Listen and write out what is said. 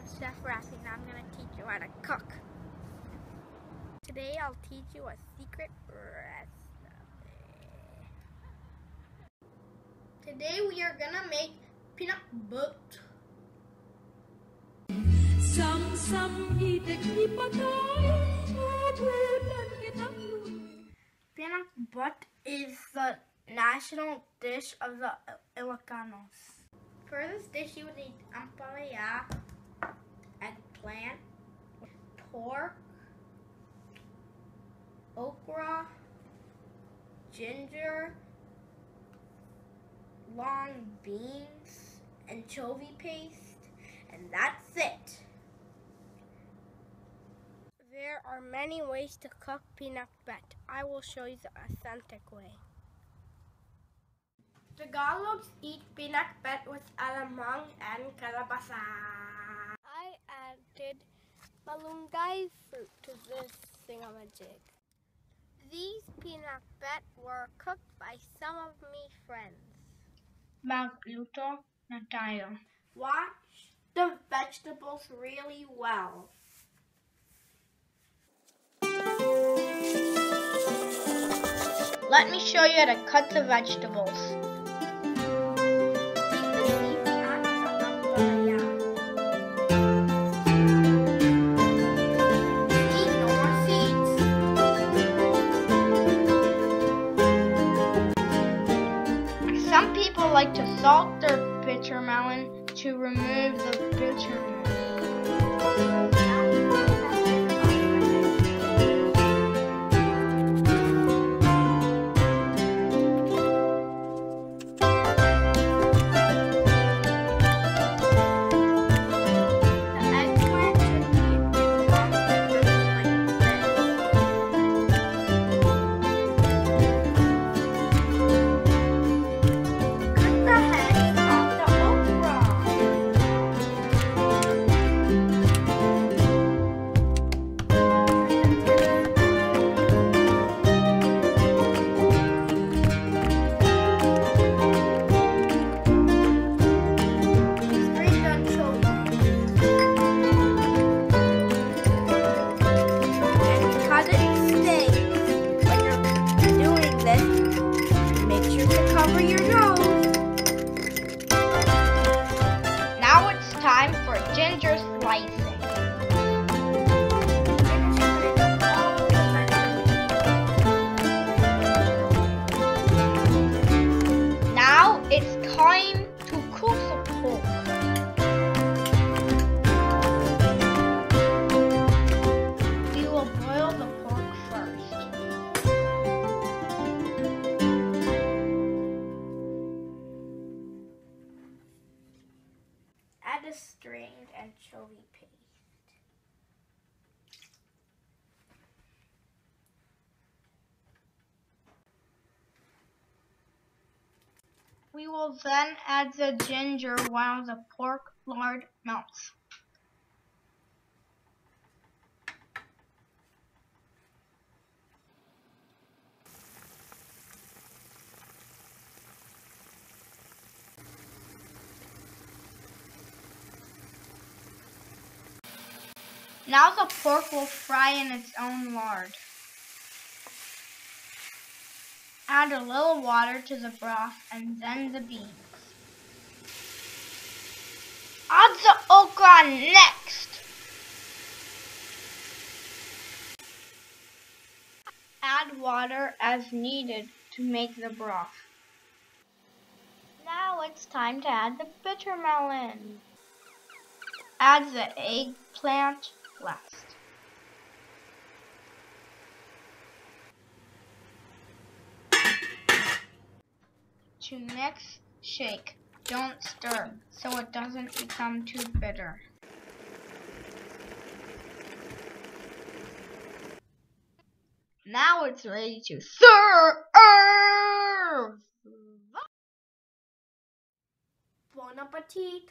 I'm Chef Rafi and I'm going to teach you how to cook. Today I'll teach you a secret recipe. Today we are going to make pinakbet. Pinakbet is the national dish of the Ilocanos. For this dish you would need ampalaya, eggplant, pork, okra, ginger, long beans, anchovy paste, and that's it. There are many ways to cook pinakbet. I will show you the authentic way. Tagalogs eat pinakbet with alamang and kalabasa. I added malunggay fruit to this thingamajig. These pinakbet were cooked by some of me friends. Magluto na tayo. Wash the vegetables really well. Let me show you how to cut the vegetables. Some people like to salt their bitter melon to remove the bitterness. Cover your nose. Now it's time for ginger slicing. Now it's time to cook the pork. We will boil the pork first. Add a strained anchovy paste. We will then add the ginger while the pork lard melts. Now the pork will fry in its own lard. Add a little water to the broth and then the beans. Add the okra next. Add water as needed to make the broth. Now it's time to add the bitter melon. Add the eggplant last. To mix, shake, don't stir so it doesn't become too bitter. Now it's ready to serve! Bon appetit!